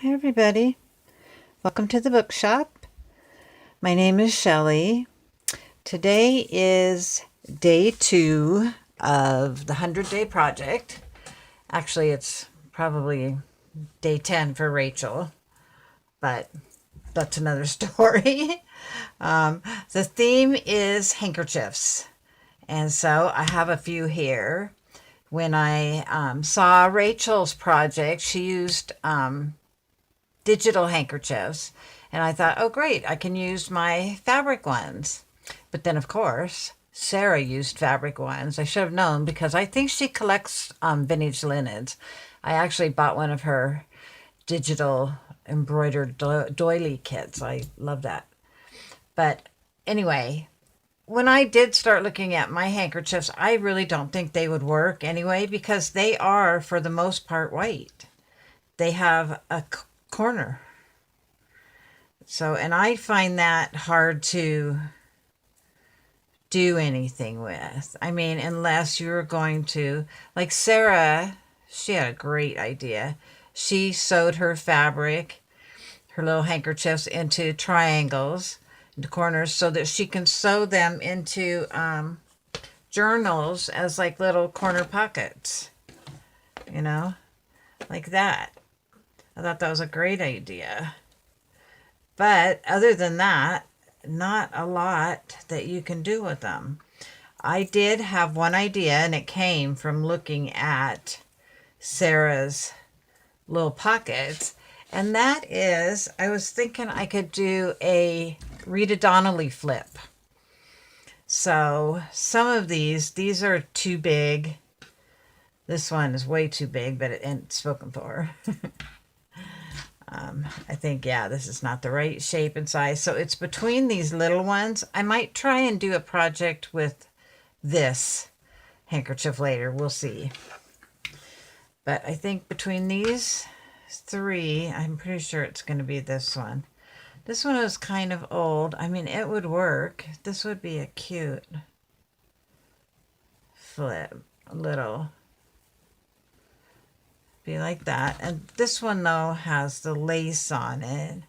Hi everybody, welcome to the bookshop. My name is Shelley. Today is day 2 of the 100-day project. Actually, it's probably day 10 for Rachel, but that's another story. The theme is handkerchiefs, and so I have a few here. When I saw Rachel's project, she used digital handkerchiefs. And I thought, oh, great, I can use my fabric ones. But then, of course, Sarah used fabric ones. I should have known because I think she collects vintage linens. I actually bought one of her digital embroidered doily kits. I love that. But anyway, when I did start looking at my handkerchiefs, I really don't think they would work anyway because they are, for the most part, white. They have a corner. So, and I find that hard to do anything with. I mean, unless you're going to, like Sarah, she had a great idea. She sewed her fabric, her little handkerchiefs, into triangles, into corners, so that she can sew them into journals as like little corner pockets, you know, like that. I thought that was a great idea. But other than that, not a lot that you can do with them. I did have one idea, and it came from looking at Sarah's little pockets. And that is, I was thinking I could do a Rita Donnelly flip. So some of these are too big. This one is way too big, but it ain't spoken for. I think, yeah, this is not the right shape and size. So it's between these little ones. I might try and do a project with this handkerchief later. We'll see. But I think between these 3, I'm pretty sure it's going to be this one. This one is kind of old. I mean, it would work. This would be a cute flip. A little. Be like that. And this one, though, has the lace on it,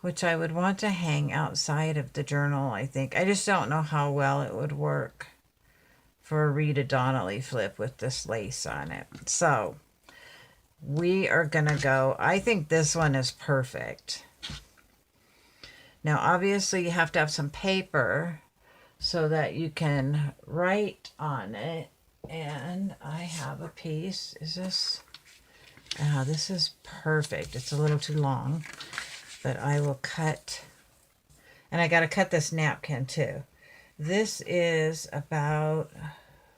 which I would want to hang outside of the journal, I think. I just don't know how well it would work for a Rita Donnelly flip with this lace on it. So we are going to go, I think this one is perfect. Now, obviously, you have to have some paper so that you can write on it. And I have a piece. Is this? This is perfect. It's a little too long, but I will cut. And I got to cut this napkin too. This is about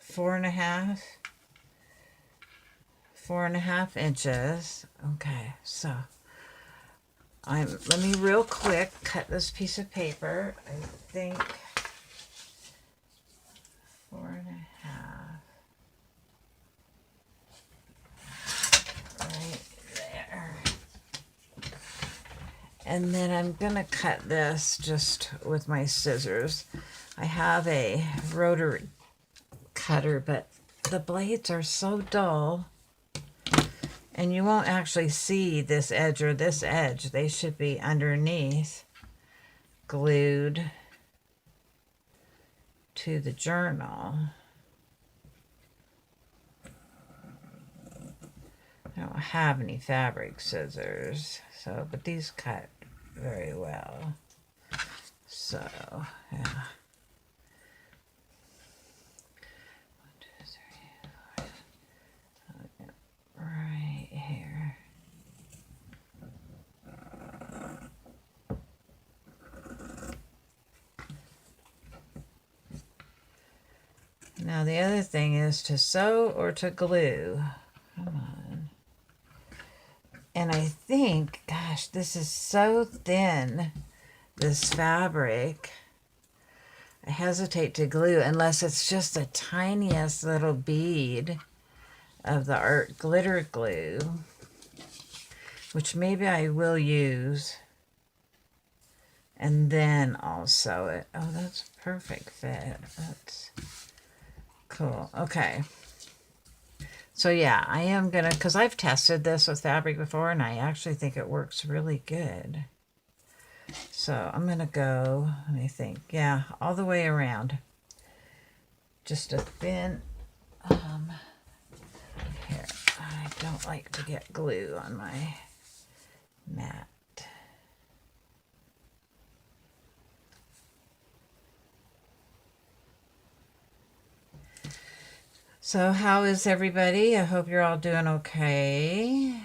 4.5 inches. Okay, so let me real quick cut this piece of paper. I think 4.5. Right there. And then I'm going to cut this just with my scissors. I have a rotary cutter, but the blades are so dull. And you won't actually see this edge or this edge. They should be underneath, glued to the journal. I don't have any fabric scissors, but these cut very well. So, yeah. 1, 2, 3, 4. Right here. Now the other thing is to sew or to glue. Come on. And I think, gosh, this is so thin, this fabric. I hesitate to glue unless it's just the tiniest little bead of the art glitter glue, which maybe I will use. And then I'll sew it. Oh, that's a perfect fit. That's cool. Okay. So yeah, I am gonna, because I've tested this with fabric before and I actually think it works really good. So I'm gonna go, let me think, yeah, all the way around. Just a thin, here, I don't like to get glue on my mat. So how is everybody? I hope you're all doing okay.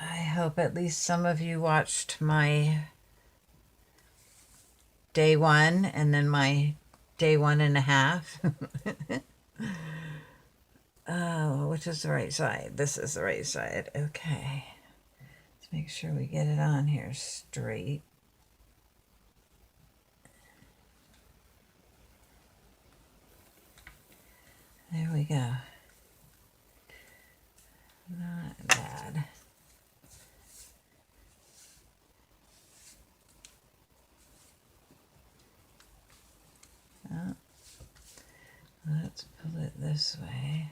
I hope at least some of you watched my day 1 and then my day 1.5. Oh, which is the right side? This is the right side. Okay. Let's make sure we get it on here straight. There we go. Not bad. Oh, let's pull it this way.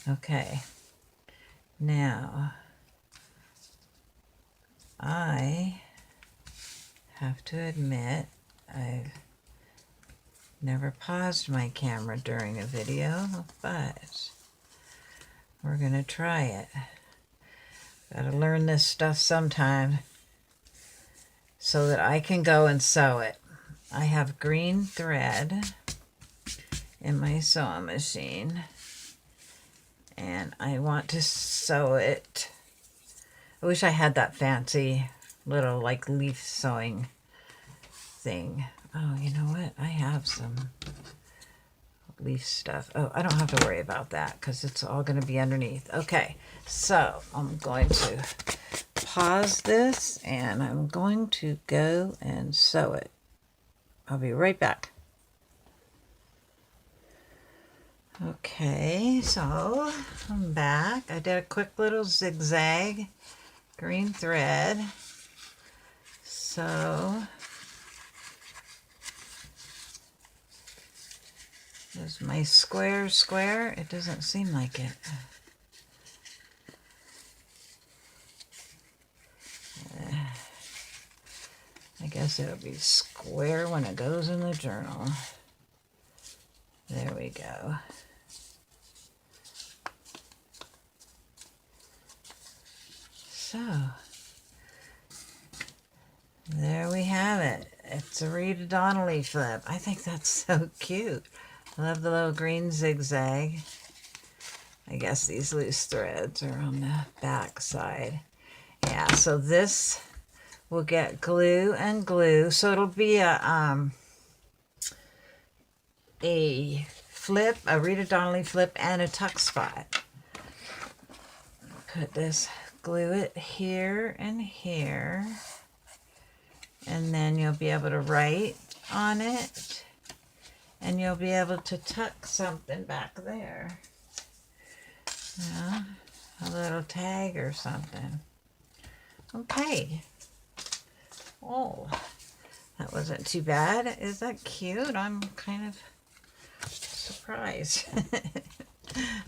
Okay. Now, I have to admit, I've never paused my camera during a video, but we're gonna try it. Gotta learn this stuff sometime so that I can go and sew it. I have green thread in my sewing machine and I want to sew it. I wish I had that fancy little like leaf sewing thing. Oh, you know what? I have some leaf stuff. Oh, I don't have to worry about that because it's all going to be underneath. Okay, so I'm going to pause this and I'm going to go and sew it. I'll be right back. Okay, so I'm back. I did a quick little zigzag green thread. So is my square square? It doesn't seem like it. I guess it'll be square when it goes in the journal. There we go. So, there we have it. It's a Rita Donnelly flip. I think that's so cute. I love the little green zigzag. I guess these loose threads are on the back side. Yeah, so this will get glue and glue. So it'll be a flip, a Rita Donnelly flip, and a tuck spot. Put this, glue it here and here. And then you'll be able to write on it. And you'll be able to tuck something back there. Yeah, a little tag or something. Okay. Oh, that wasn't too bad. Is that cute? I'm kind of surprised.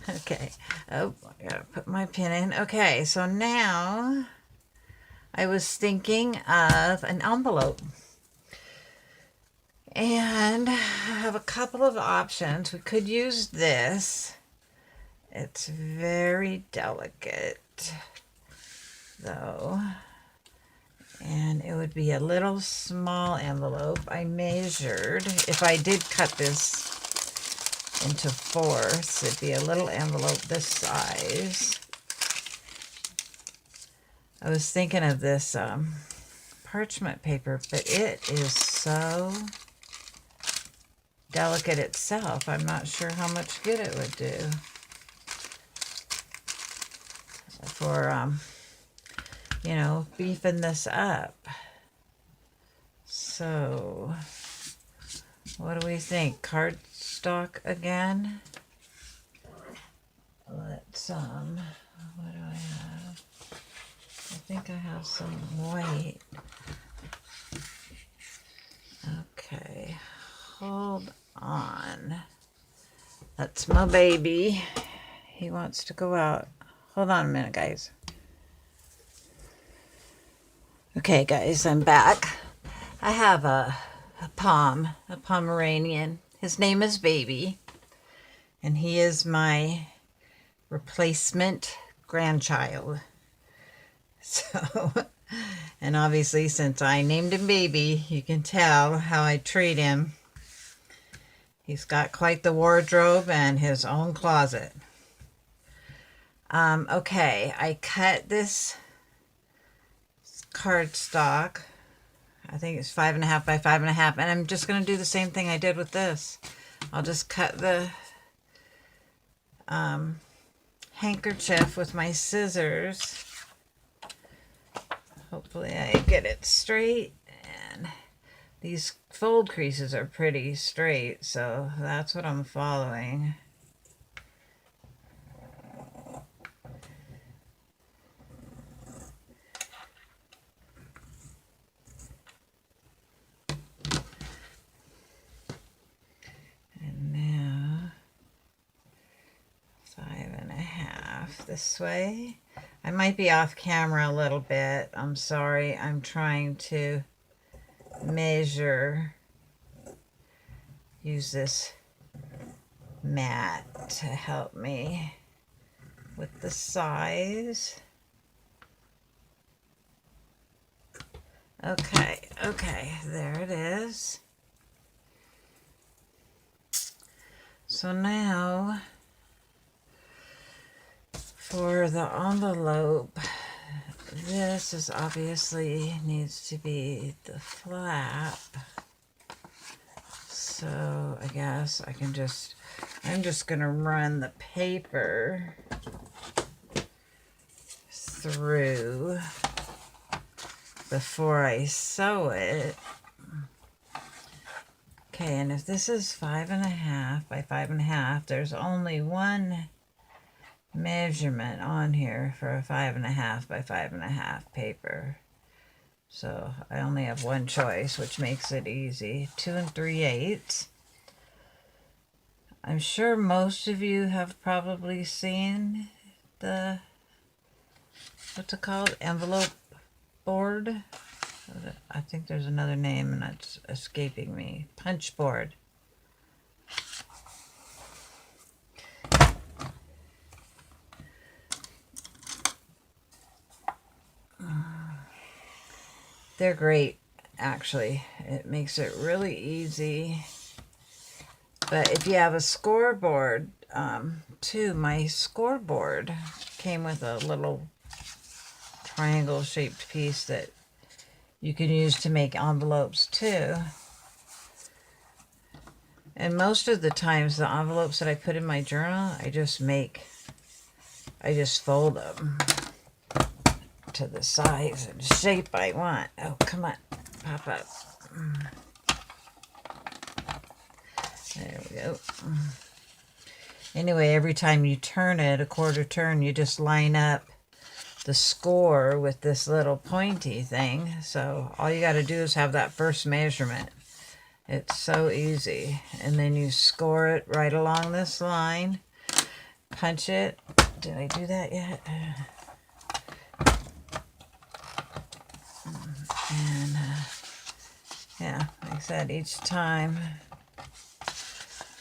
Okay. Oh, I gotta put my pin in. Okay, so now I was thinking of an envelope. And I have a couple of options. We could use this. It's very delicate, though. And it would be a little small envelope. I measured, if I did cut this into fourths, it'd be a little envelope this size. I was thinking of this parchment paper, but it is so delicate itself. I'm not sure how much good it would do for, you know, beefing this up. So, what do we think? Cardstock again? Let's, what do I have? think I have some white. Okay, hold on. That's my baby. He wants to go out. Hold on a minute, guys. Okay, guys, I'm back. I have a Pomeranian. His name is Baby, and he is my replacement grandchild. So, and obviously, since I named him Baby, you can tell how I treat him. He's got quite the wardrobe and his own closet. Okay, I cut this cardstock. I think it's 5.5 by 5.5, and I'm just going to do the same thing I did with this. I'll just cut the handkerchief with my scissors. Hopefully I get it straight, and these fold creases are pretty straight, so that's what I'm following. And now 5.5 this way. I might be off camera a little bit. I'm sorry. I'm trying to measure. Use this mat to help me with the size. Okay, there it is. So now for the envelope, this is obviously needs to be the flap. So I guess I'm just going to run the paper through before I sew it. Okay, and if this is 5.5 by 5.5, there's only one measurement on here for a 5.5 by 5.5 paper. So I only have one choice, which makes it easy. 2 3/8. I'm sure most of you have probably seen the, what's it called? Envelope board. I think there's another name and it's escaping me. Punch board. They're great, actually. It makes it really easy. But if you have a scoreboard, too, my scoreboard came with a little triangle-shaped piece that you can use to make envelopes, too. And most of the times, the envelopes that I put in my journal, I just fold them to the size and shape I want. Oh, come on, pop up. There we go. Anyway, every time you turn it, a quarter turn, you just line up the score with this little pointy thing. So all you got to do is have that first measurement. It's so easy. And then you score it right along this line. Punch it. Did I do that yet? And yeah, like I said, each time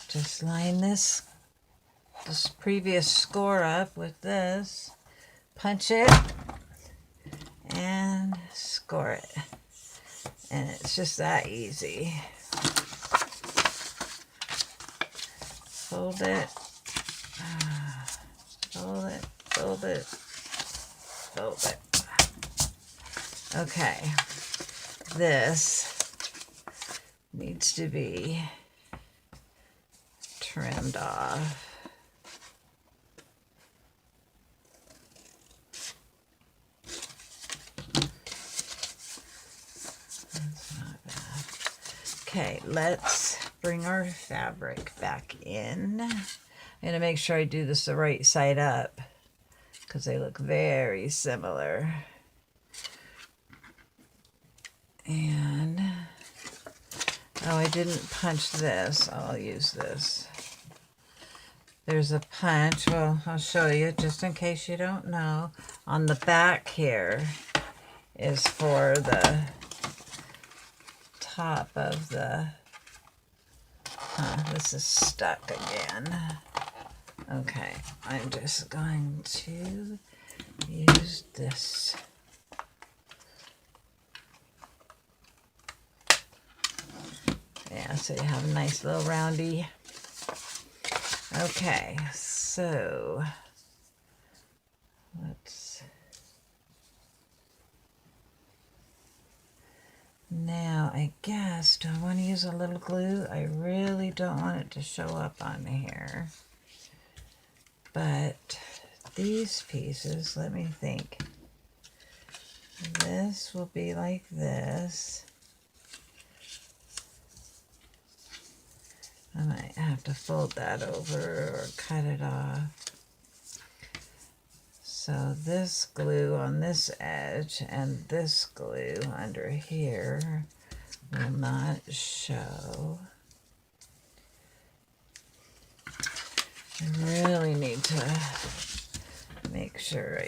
just line this previous score up with this, punch it, and score it. And it's just that easy. Fold it, fold it, fold it, fold it. Okay, this needs to be trimmed off. That's not bad. Okay, let's bring our fabric back in. I'm going to make sure I do this the right side up because they look very similar. And, oh, I didn't punch this. I'll use this. There's a punch. Well, I'll show you just in case you don't know. On the back here is for the top of the, this is stuck again. Okay, I'm just going to use this. Yeah, so you have a nice little roundy. Okay, so let's, now I guess, do I want to use a little glue? I really don't want it to show up on here. But these pieces, let me think. This will be like this. I might have to fold that over or cut it off. So this glue on this edge and this glue under here will not show. I really need to make sure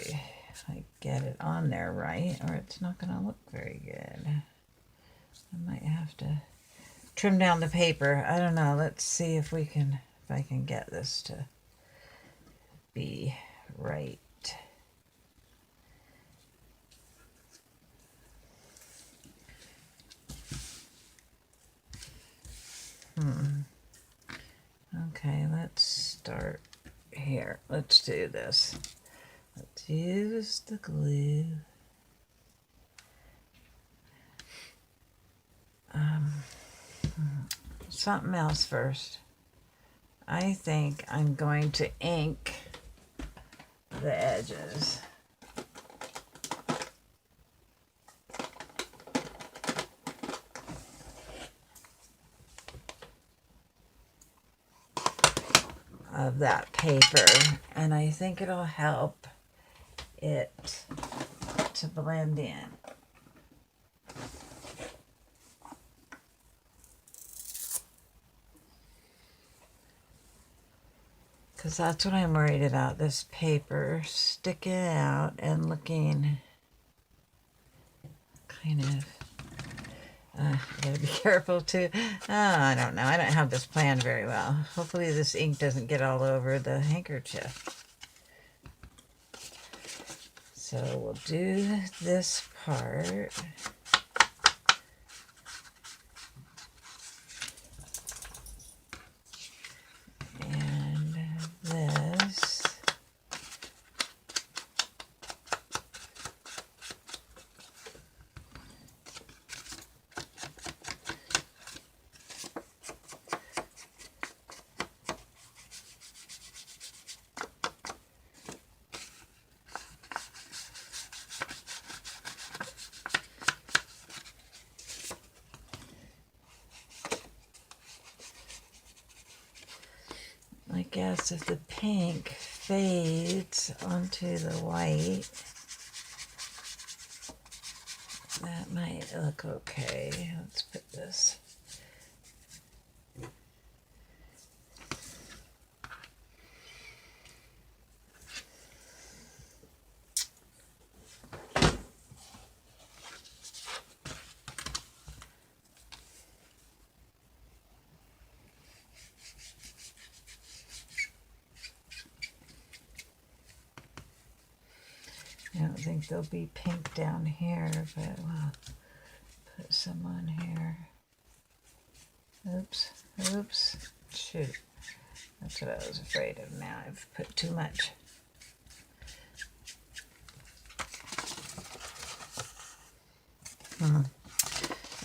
I get it on there right, or it's not going to look very good. I might have to trim down the paper. I don't know. Let's see if I can get this to be right. Okay, let's start here. Let's do this. Let's use the glue. Something else first. I think I'm going to ink the edges. Of that paper, and I think it'll help it to blend in. Because that's what I'm worried about, this paper sticking out and looking kind of, I gotta be careful too. Oh, I don't know. I don't have this planned very well. Hopefully this ink doesn't get all over the handkerchief. So we'll do this part. And this. I guess if the pink fades onto the white, that might look okay. Let's put this. I don't think there'll be pink down here, but we'll put some on here. Oops, oops, shoot. That's what I was afraid of now. I've put too much.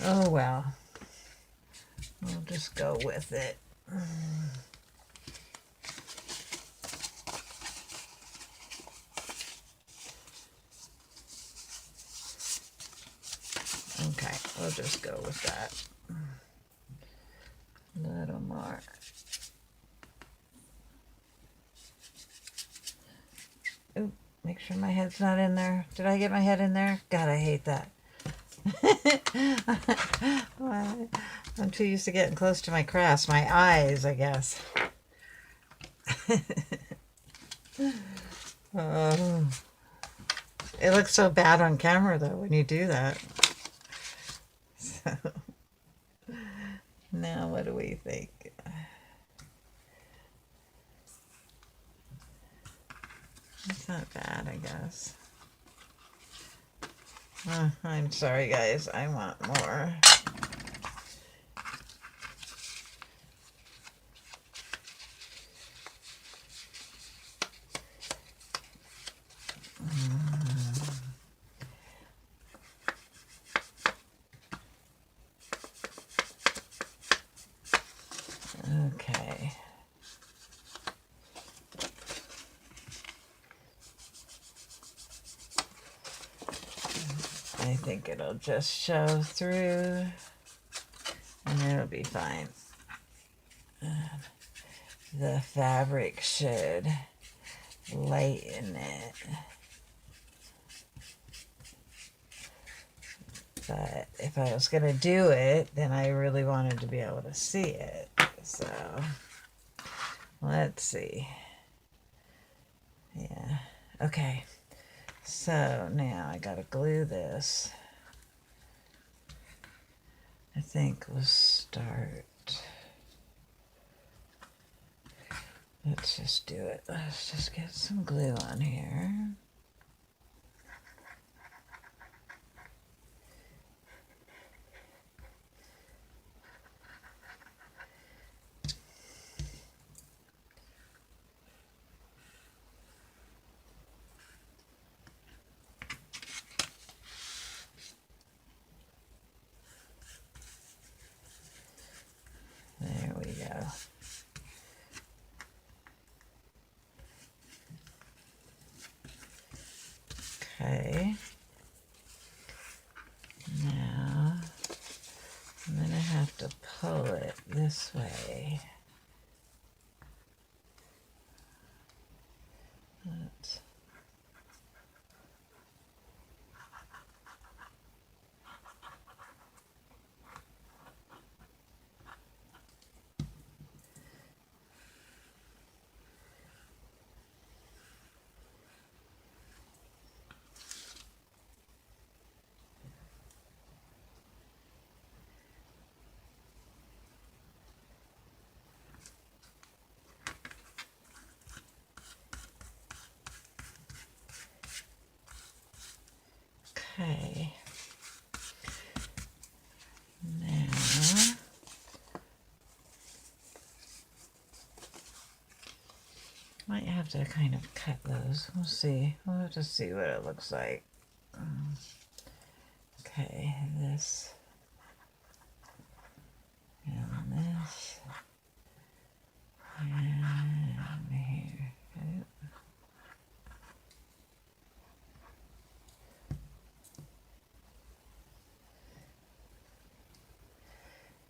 Oh well. We'll just go with it. Okay, we'll just go with that. A little more. Ooh, make sure my head's not in there. Did I get my head in there? God, I hate that. I'm too used to getting close to my crafts. My eyes, I guess. Oh, it looks so bad on camera, though, when you do that. So, now what do we think? It's not bad, I guess. I'm sorry, guys. I want more. Okay. I think it'll just show through and it'll be fine. The fabric should lighten it. But if I was going to do it, then I really wanted to be able to see it. So, let's see. Yeah. Okay. So, now I got to glue this. I think we'll start. Let's just do it. Let's just get some glue on here. There we go. Okay. Now, I'm going to have to pull it this way. Let's Okay. Now, might have to kind of cut those. We'll see. We'll have to see what it looks like. Okay, this and this and here. Okay.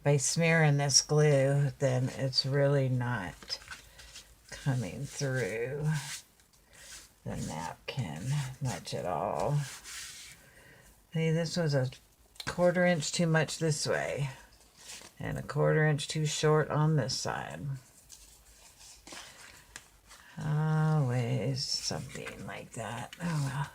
By smearing this glue, then it's really not coming through the napkin much at all. See, this was a 1/4 inch too much this way and a 1/4 inch too short on this side. Always something like that. Oh well.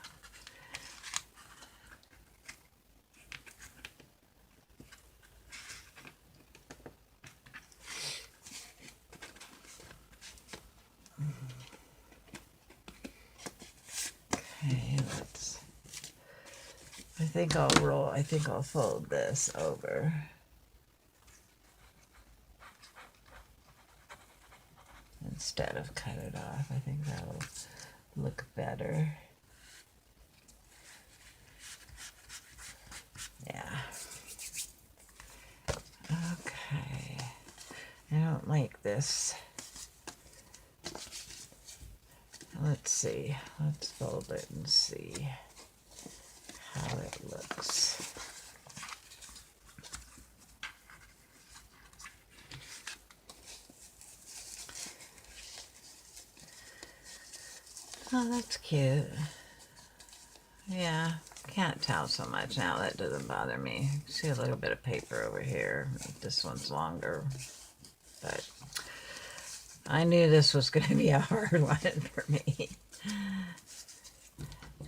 Okay, I think I'll fold this over. Instead of cut it off. I think that'll look better. Yeah. Okay. I don't like this. Let's see. Let's fold it and see how it looks. Oh, that's cute. Yeah, Can't tell so much now. That doesn't bother me. See a little bit of paper over here. This one's longer, but I knew this was going to be a hard one for me.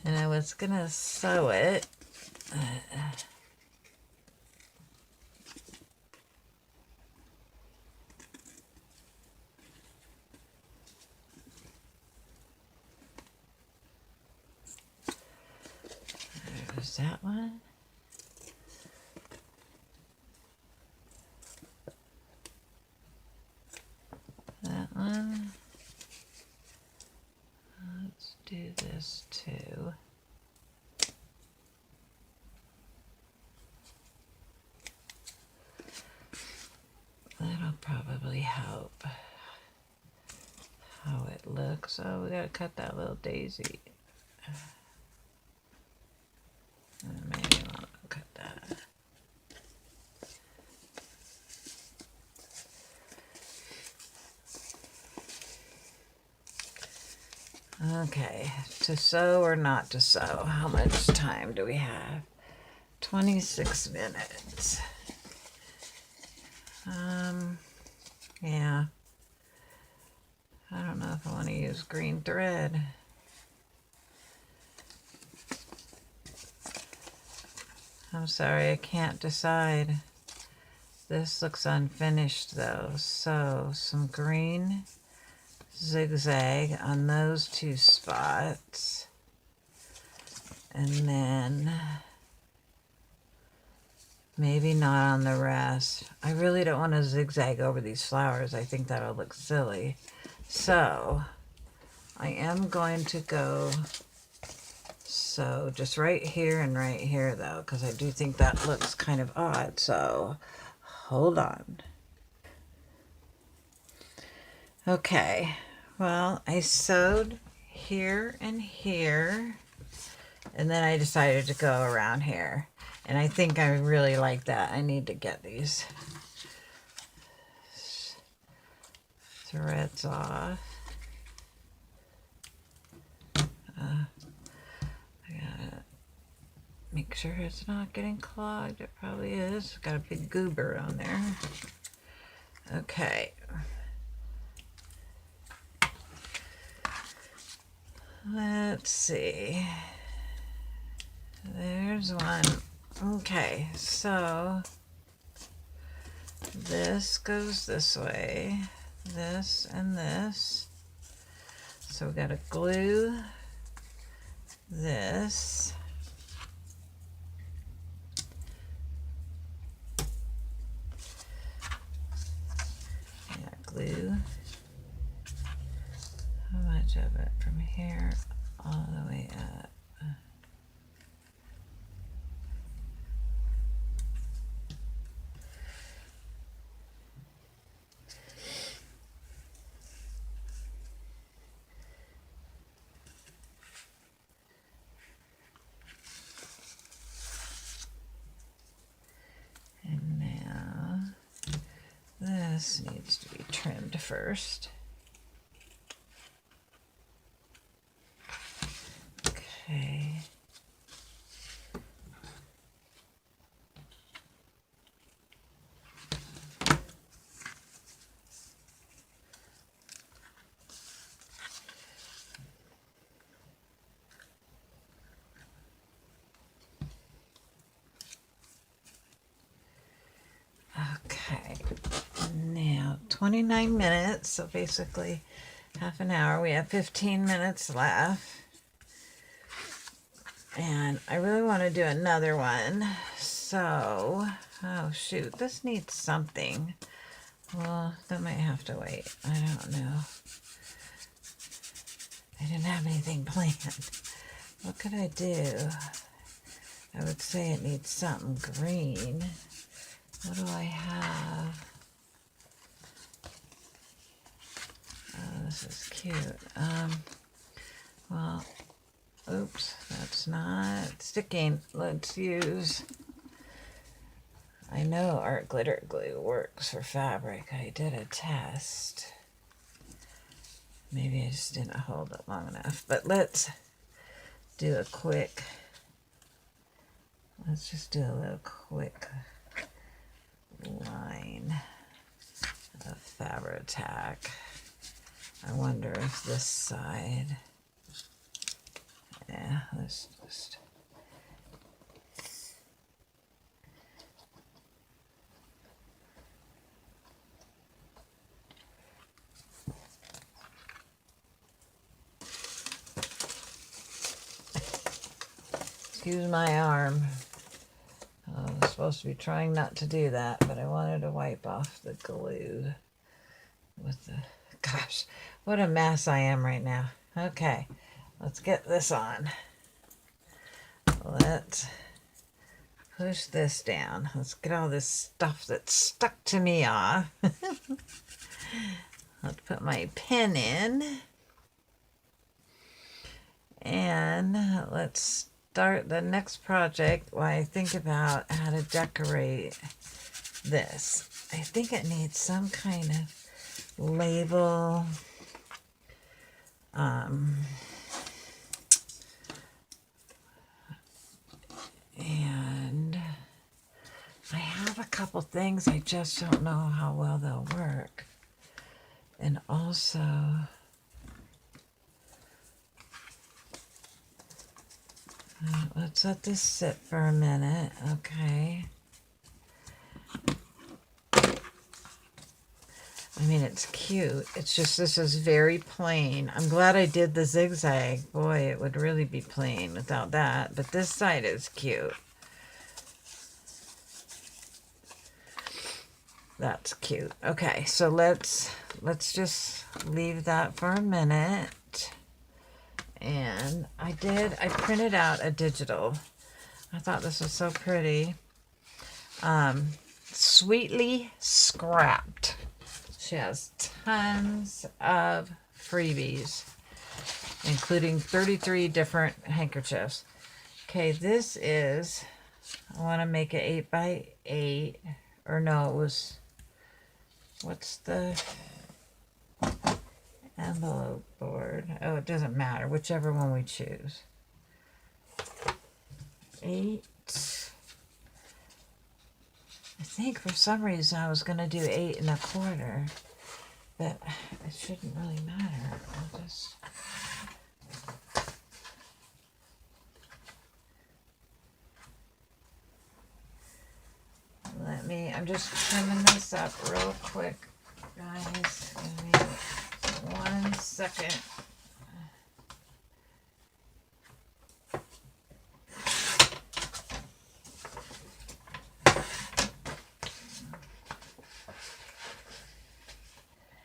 And I was going to sew it. There's that one. That one. Let's do this too. That'll probably help how it looks. Oh, we gotta cut that little daisy. Maybe I'll cut that. Okay, to sew or not to sew? How much time do we have? 26 minutes. Yeah. I don't know if I want to use green thread. I'm sorry, I can't decide. This looks unfinished though, so some green zigzag on those two spots, and then maybe not on the rest. I really don't want to zigzag over these flowers. I think that'll look silly. So I am going to go sew just right here and right here though, because I do think that looks kind of odd. So hold on. Okay, well, I sewed here and here, and then I decided to go around here. And I think I really like that. I need to get these threads off. I gotta make sure it's not getting clogged. It probably is. Got a big goober on there. Okay. Let's see. There's one. Okay, so this goes this way, this and this. So we gotta glue this. Yeah, glue. How much of it from here all the way up? And now this needs to be trimmed first. Okay. Okay, now 29 minutes, so basically half an hour. We have 15 minutes left. And I really want to do another one. So, oh shoot, this needs something. Well, that might have to wait. I don't know. I didn't have anything planned. What could I do? I would say it needs something green. What do I have? Oh, this is cute. Well, oops, that's not sticking. Let's use, I know art glitter glue works for fabric. I did a test. Maybe I just didn't hold it long enough, but let's do a quick Let's just do a little quick line of Fabri-Tac. I wonder if this side, yeah, let's just, excuse my arm. I was supposed to be trying not to do that, but I wanted to wipe off the glue with the, gosh, what a mess I am right now. Okay, let's get this on. Let's push this down. Let's get all this stuff that's stuck to me off. Let's put my pen in. And let's start the next project while I think about how to decorate this. I think it needs some kind of label. And I have a couple things, I just don't know how well they'll work. And also, let's let this sit for a minute, okay? I mean, it's cute. It's just, this is very plain. I'm glad I did the zigzag. Boy, it would really be plain without that. But this side is cute. That's cute. Okay, so let's just leave that for a minute. And I printed out a digital. I thought this was so pretty. Sweetly Scrapped. She has tons of freebies, including 33 different handkerchiefs. Okay, this is, I want to make it 8 by 8, or no, it was, what's the envelope board? Oh, it doesn't matter, whichever one we choose. 8. I think for some reason I was going to do 8 1/4, but it shouldn't really matter. I'll just, I'm just trimming this up real quick, guys. Give me 1 second.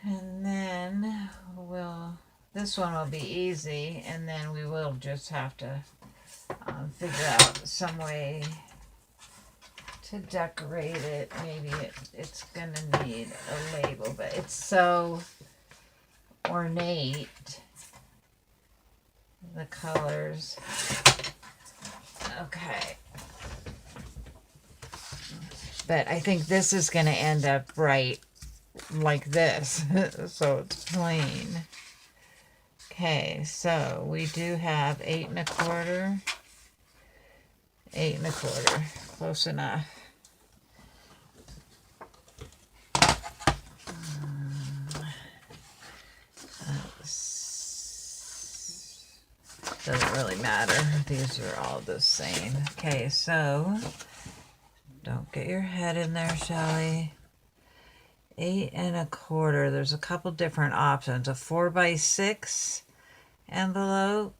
And then this one will be easy, and then we will just have to figure out some way to decorate it. Maybe it's gonna need a label, but it's so ornate, the colors. Okay. But I think this is gonna end up right like this, so it's plain. Okay, so we do have 8 1/4, 8 1/4, close enough. Doesn't really matter, these are all the same. Okay, so don't get your head in there, Shelley. 8 1/4, there's a couple different options. A 4 by 6 envelope,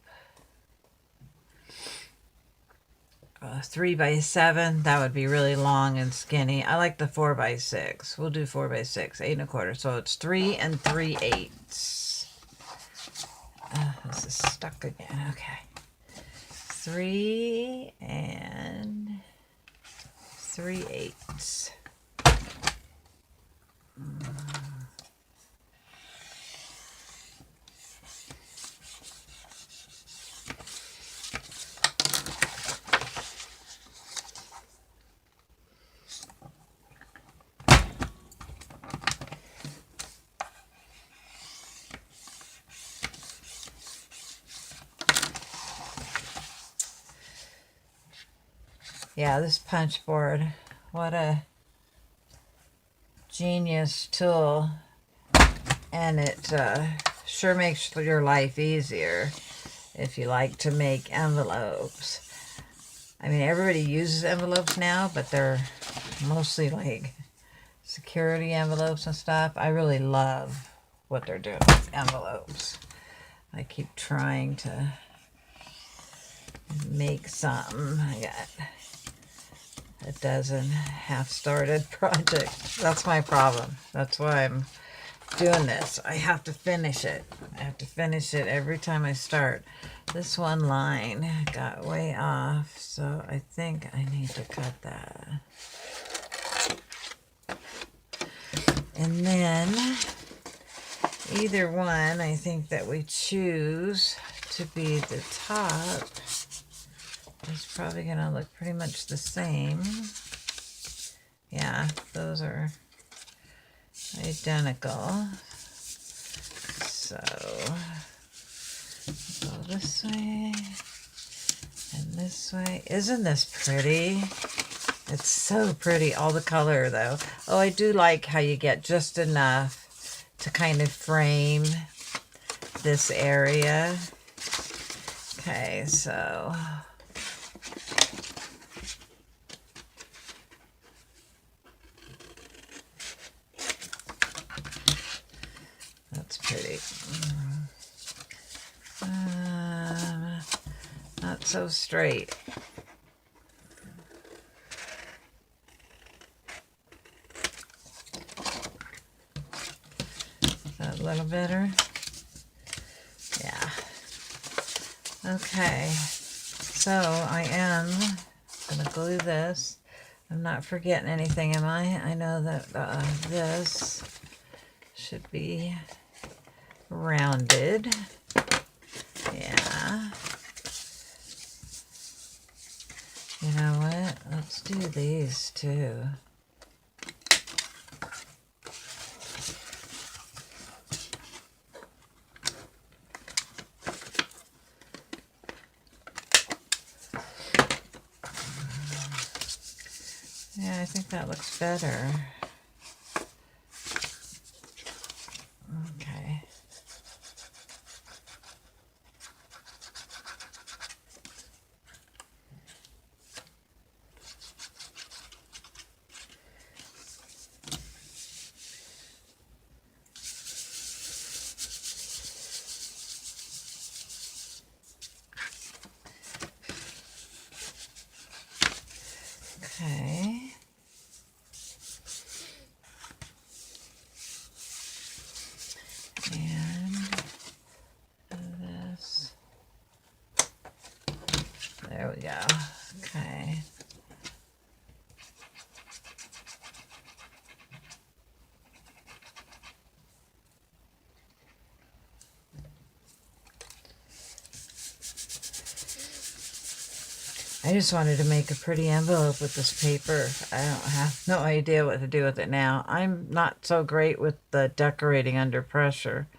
a 3 by 7, that would be really long and skinny. I like the 4 by 6. We'll do 4 by 6, 8 1/4. So it's 3 3/8. This is stuck again. Okay. 3 3/8. Yeah, this punch board, what a genius tool. And it sure makes your life easier if you like to make envelopes. I mean, everybody uses envelopes now, but they're mostly like security envelopes and stuff. I really love what they're doing with envelopes. I keep trying to make something. I got a dozen half-started projects. That's my problem. That's why I'm doing this. I have to finish it. I have to finish it every time I start. This one line got way off, so I think I need to cut that. And then either one I think that we choose to be the top is probably going to look pretty much the same. Yeah, those are identical. So go this way and this way. Isn't this pretty? It's so pretty. All the color though. Oh, I do like how you get just enough to kind of frame this area. Okay, so that's pretty. Not so straight. Is that a little better? Yeah. Okay. So I am going to glue this. I'm not forgetting anything, am I? I know that this should be rounded. Yeah. You know what? Let's do these too. Yeah, I think that looks better. Okay. Okay. And this. There we go. Okay. I just wanted to make a pretty envelope with this paper. I don't have no idea what to do with it now. I'm not so great with the decorating under pressure.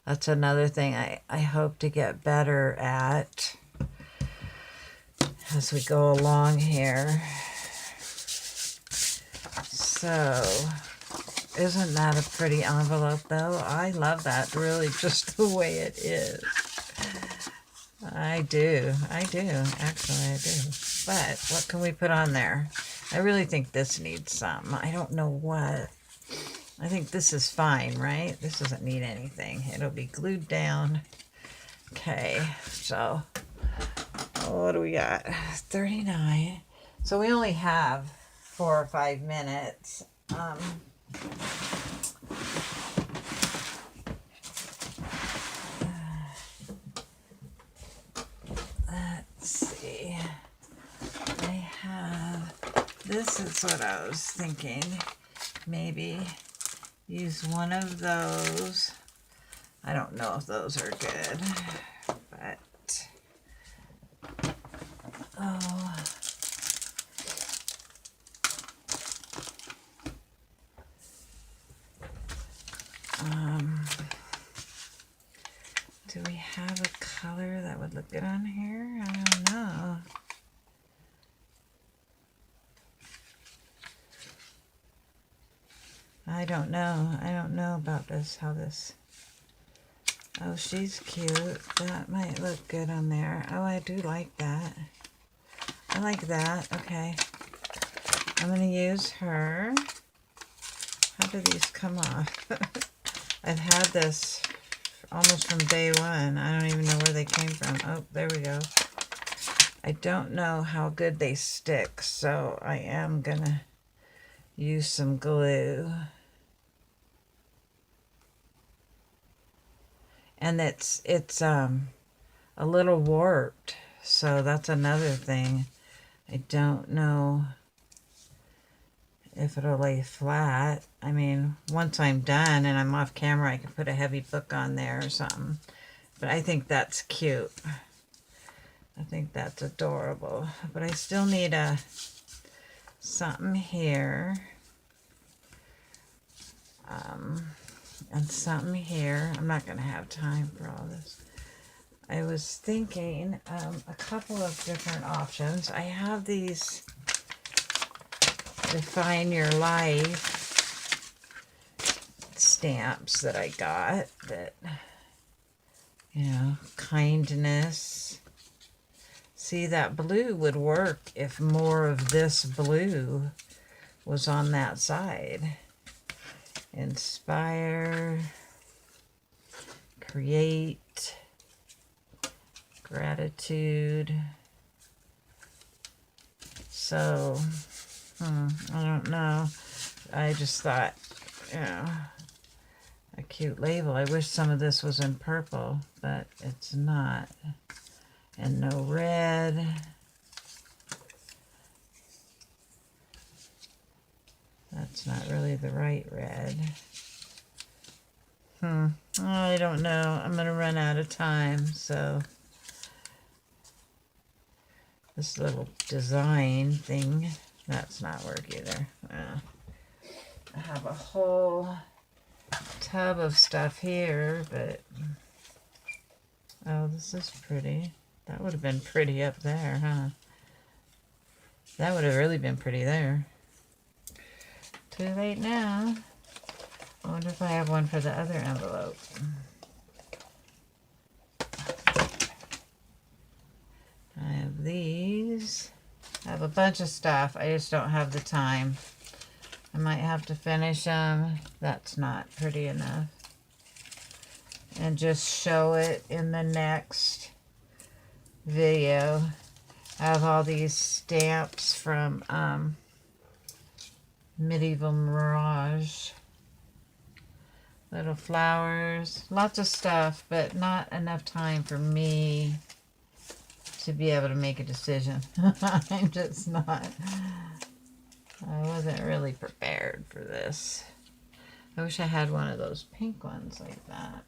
That's another thing I hope to get better at as we go along here. So, isn't that a pretty envelope though? I love that really just the way it is. I do, actually I do. But what can we put on there? I really think this needs some. I don't know what. I think this is fine, right? This doesn't need anything. It'll be glued down. Okay, so what do we got? 39. So we only have 4 or 5 minutes. Let's see. I have, this is what I was thinking. Maybe use one of those. I don't know if those are good, but oh. Do we have a color that would look good on here? I don't know. I don't know. I don't know about this, how this... Oh, she's cute. That might look good on there. Oh, I do like that. I like that. Okay. I'm going to use her. How do these come off? I've had this almost from day one. I don't even know where they came from. Oh, there we go. I don't know how good they stick, so I am going to use some glue. And it's a little warped, so that's another thing. I don't know if it'll lay flat. I mean, once I'm done and I'm off camera, I can put a heavy book on there or something. But I think that's cute. I think that's adorable. But I still need something here. And something here. I'm not going to have time for all this. I was thinking a couple of different options. I have these Define Your Life stamps that I got that, you know, kindness. See, that blue would work if more of this blue was on that side. Inspire, create, gratitude. So, I don't know. I just thought, you know, a cute label. I wish some of this was in purple, but it's not. And no red. That's not really the right red. I don't know. I'm going to run out of time, so this little design thing, that's not work either. I have a whole tub of stuff here, but oh, this is pretty. That would have been pretty up there, huh? That would have really been pretty there. Too late now. I wonder if I have one for the other envelope. I have these. I have a bunch of stuff. I just don't have the time. I might have to finish them. That's not pretty enough. And just show it in the next video. I have all these stamps from Medieval Mirage. Little flowers. Lots of stuff, but not enough time for me to be able to make a decision. I'm just not. I wasn't really prepared for this. I wish I had one of those pink ones like that.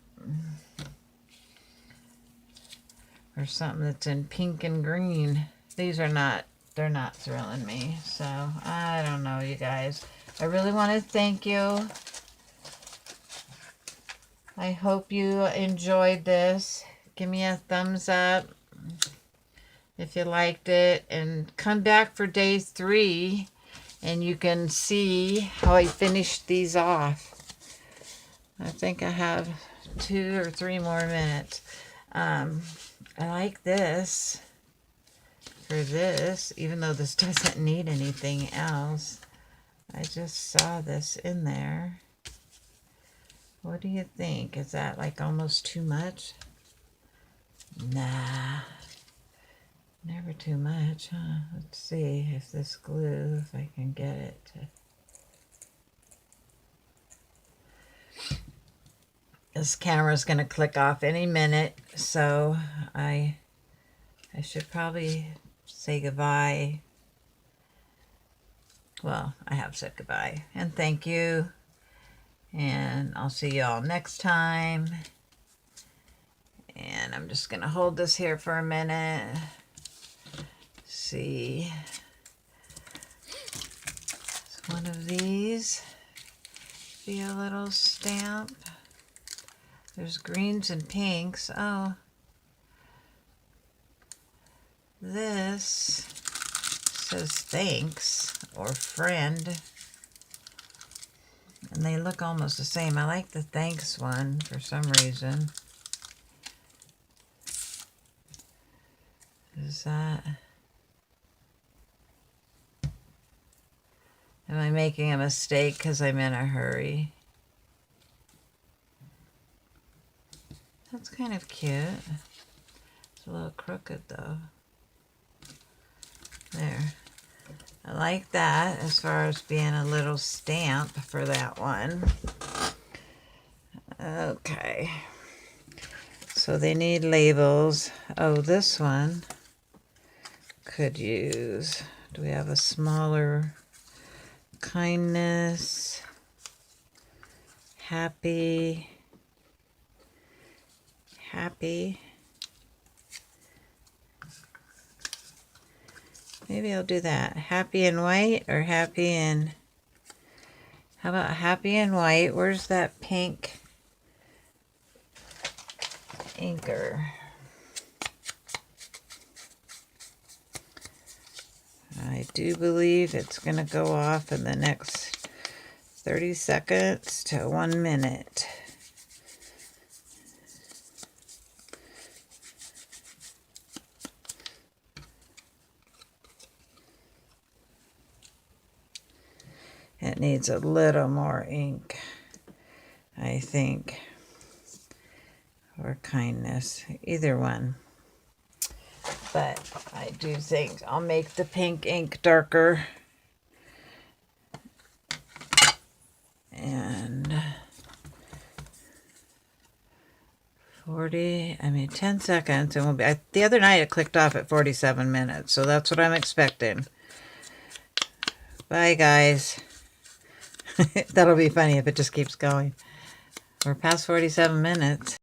Or something that's in pink and green. These are not, they're not thrilling me. So, I don't know, you guys. I really want to thank you. I hope you enjoyed this. Give me a thumbs up if you liked it. And come back for day 3. And you can see how I finished these off. I think I have 2 or 3 more minutes. I like this for this, even though this doesn't need anything else. I just saw this in there. What do you think? Is that like almost too much? Nah. Never too much, huh? Let's see if this glue, if I can get it to... This camera's going to click off any minute, so I should probably say goodbye. Well, I have said goodbye. And thank you. And I'll see you all next time. And I'm just going to hold this here for a minute. See. It's one of these. Be a little stamp. There's greens and pinks. Oh. This says thanks or friend. And they look almost the same. I like the thanks one for some reason. Is that... Am I making a mistake because I'm in a hurry? That's kind of cute. It's a little crooked though. There. I like that as far as being a little stamp for that one. Okay. So they need labels. Oh, this one could use... Do we have a smaller... Kindness, happy, happy. Maybe I'll do that. Happy and white or happy and... How about happy and white? Where's that pink inker? I do believe it's going to go off in the next 30 seconds to 1 minute. It needs a little more ink, I think, or kindness, either one. But I do think I'll make the pink ink darker. And 10 seconds, and we'll be... the other night it clicked off at 47 minutes, so that's what I'm expecting. Bye, guys. That'll be funny if it just keeps going. We're past 47 minutes.